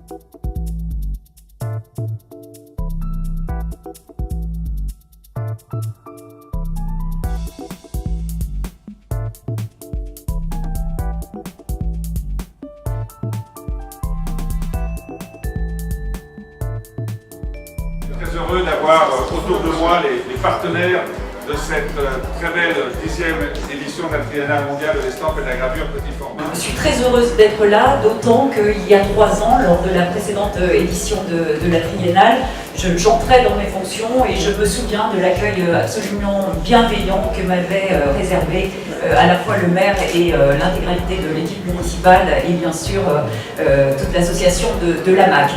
Très heureux d'avoir autour de moi les partenaires de cette très belle 10e édition de la Triennale mondiale de l'estampe et de la gravure petit format. Je suis très heureuse d'être là, d'autant qu'il y a 3 ans, lors de la précédente édition de la Triennale, j'entrais dans mes fonctions et je me souviens de l'accueil absolument bienveillant que m'avait réservé à la fois le maire et l'intégralité de l'équipe municipale et bien sûr toute l'association de la MAC.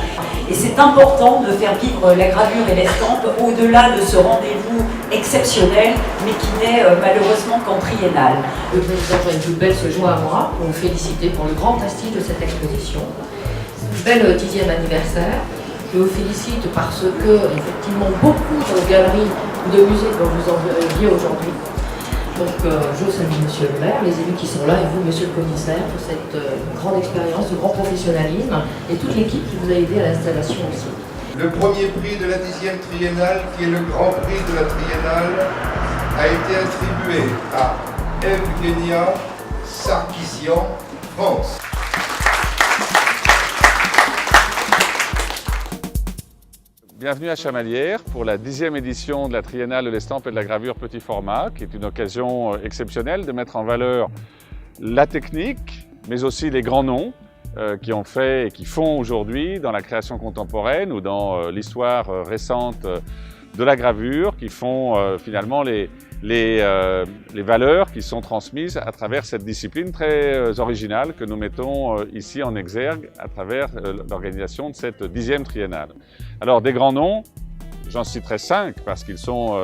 Et c'est important de faire vivre la gravure et l'estampe au-delà de ce rendez-vous exceptionnel, mais qui n'est malheureusement qu'en triennale. Le président Jean-Yves Belle se joint à moi pour nous féliciter pour le grand prestige de cette exposition. Bel 10e anniversaire. Je vous félicite parce que, effectivement, beaucoup de galeries ou de musées dont vous en liez aujourd'hui. Donc, je salue Monsieur le maire, les élus qui sont là et vous, Monsieur le commissaire, pour cette grande expérience, ce grand professionnalisme et toute l'équipe qui vous a aidé à l'installation aussi. Le premier prix de la 10e triennale, qui est le grand prix de la triennale, a été attribué à Evgenia Sarkissian, France. Bienvenue à Chamalières pour la 10e édition de la Triennale de l'estampe et de la gravure petit format, qui est une occasion exceptionnelle de mettre en valeur la technique, mais aussi les grands noms qui ont fait et qui font aujourd'hui dans la création contemporaine ou dans l'histoire récente de la gravure, qui font finalement les valeurs qui sont transmises à travers cette discipline très originale que nous mettons ici en exergue à travers l'organisation de cette 10e triennale. Alors des grands noms, j'en citerai 5 parce qu'ils sont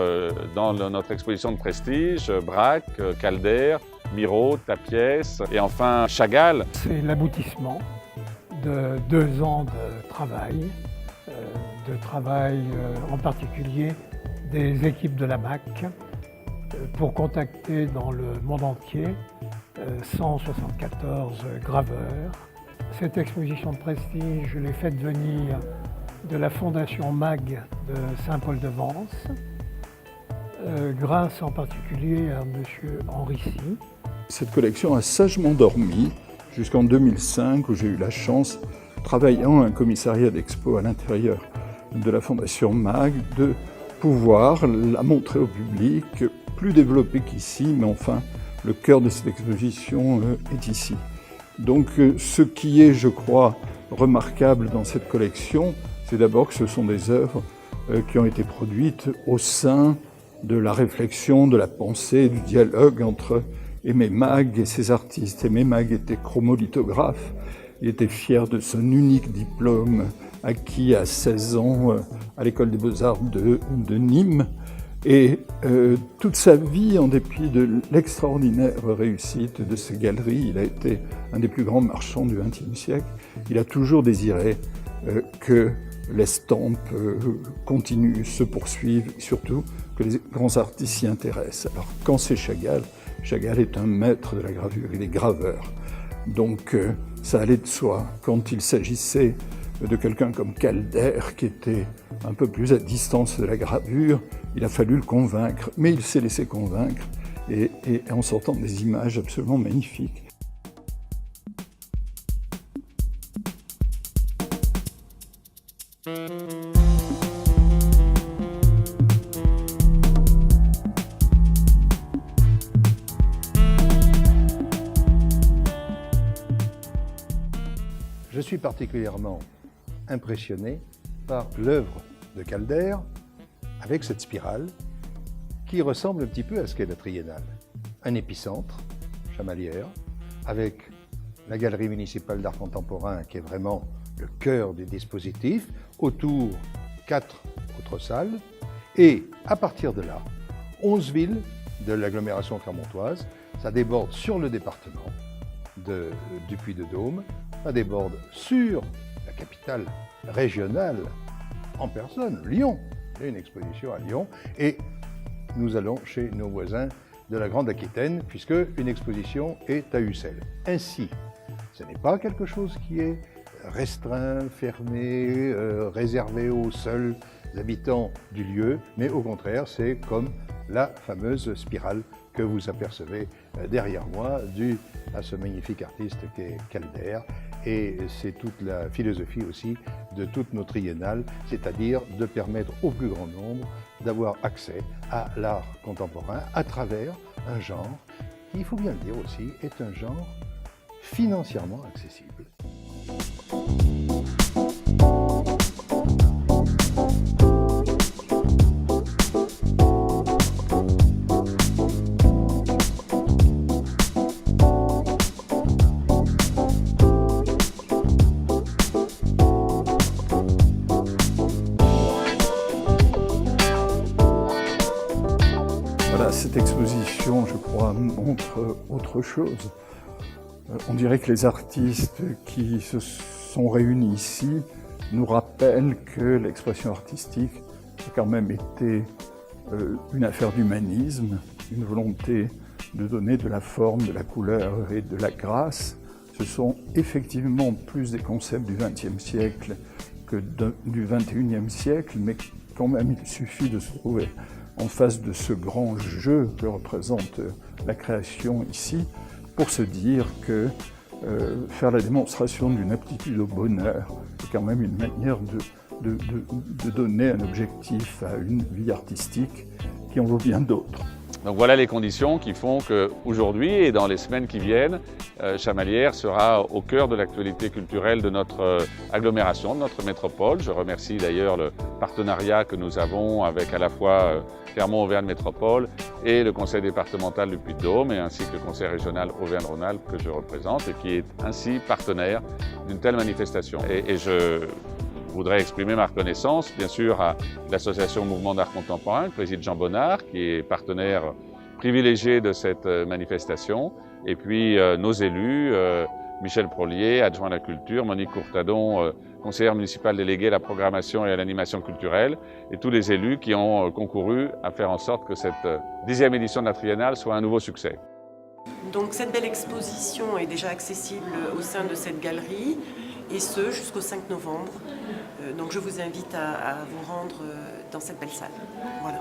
dans notre exposition de prestige, Braque, Calder, Miro, Tapiès et enfin Chagall. C'est l'aboutissement de 2 ans de travail en particulier des équipes de la MAC pour contacter dans le monde entier 174 graveurs. Cette exposition de prestige, je l'ai faite venir de la Fondation MAG de Saint-Paul-de-Vence, grâce en particulier à M. Henri Sy. Cette collection a sagement dormi jusqu'en 2005 où j'ai eu la chance, travaillant à un commissariat d'expo à l'intérieur de la Fondation MAG, de pouvoir la montrer au public, plus développée qu'ici, mais enfin le cœur de cette exposition est ici. Donc ce qui est, je crois, remarquable dans cette collection, c'est d'abord que ce sont des œuvres qui ont été produites au sein de la réflexion, de la pensée, du dialogue entre Aimé Mag et ses artistes. Aimé Mag était chromolithographe, il était fier de son unique diplôme acquis à 16 ans à l'École des Beaux-Arts de Nîmes. Et toute sa vie, en dépit de l'extraordinaire réussite de ses galeries, il a été un des plus grands marchands du XXe siècle, il a toujours désiré que l'estampe continue, se poursuive, et surtout que les grands artistes s'y intéressent. Alors quand c'est Chagall, Chagall est un maître de la gravure, il est graveur. Donc ça allait de soi. Quand il s'agissait de quelqu'un comme Calder, qui était un peu plus à distance de la gravure, il a fallu le convaincre, mais il s'est laissé convaincre, et en sortant des images absolument magnifiques. Je suis particulièrement impressionné par l'œuvre de Calder avec cette spirale qui ressemble un petit peu à ce qu'est la Triennale. Un épicentre, Chamalières, avec la Galerie municipale d'art contemporain qui est vraiment le cœur du dispositif, autour 4 autres salles, et à partir de là, 11 villes de l'agglomération clermontoise, ça déborde sur le département du Puy-de-Dôme, ça déborde sur la capitale régionale en personne, Lyon. Il y a une exposition à Lyon et nous allons chez nos voisins de la Grande Aquitaine puisque une exposition est à Ussel. Ainsi, ce n'est pas quelque chose qui est restreint, fermé, réservé aux seuls habitants du lieu, mais au contraire, c'est comme la fameuse spirale que vous apercevez derrière moi, due à ce magnifique artiste qu'est Calder. Et c'est toute la philosophie aussi de toutes nos triennales, c'est-à-dire de permettre au plus grand nombre d'avoir accès à l'art contemporain à travers un genre qui, il faut bien le dire aussi, est un genre financièrement accessible. Voilà, cette exposition, je crois, montre autre chose. On dirait que les artistes qui se sont réunis ici nous rappellent que l'expression artistique a quand même été une affaire d'humanisme, une volonté de donner de la forme, de la couleur et de la grâce. Ce sont effectivement plus des concepts du XXe siècle que du XXIe siècle, mais quand même il suffit de se trouver en face de ce grand jeu que représente la création ici, pour se dire que faire la démonstration d'une aptitude au bonheur est quand même une manière de donner un objectif à une vie artistique qui en vaut bien d'autres. Donc voilà les conditions qui font qu'aujourd'hui et dans les semaines qui viennent, Chamalières sera au cœur de l'actualité culturelle de notre agglomération, de notre métropole. Je remercie d'ailleurs le partenariat que nous avons avec à la fois Clermont-Auvergne Métropole et le conseil départemental du Puy-de-Dôme, et ainsi que le conseil régional Auvergne-Rhône-Alpes que je représente et qui est ainsi partenaire d'une telle manifestation. Et je voudrais exprimer ma reconnaissance, bien sûr, à l'association Mouvement d'Art Contemporain, que préside Jean Bonnard, qui est partenaire privilégié de cette manifestation, et puis nos élus, Michel Prolier, adjoint à la culture, Monique Courtadon, conseillère municipale déléguée à la programmation et à l'animation culturelle, et tous les élus qui ont concouru à faire en sorte que cette 10e édition de la Triennale soit un nouveau succès. Donc cette belle exposition est déjà accessible au sein de cette galerie, et ce jusqu'au 5 novembre. Donc je vous invite à vous rendre dans cette belle salle. Voilà.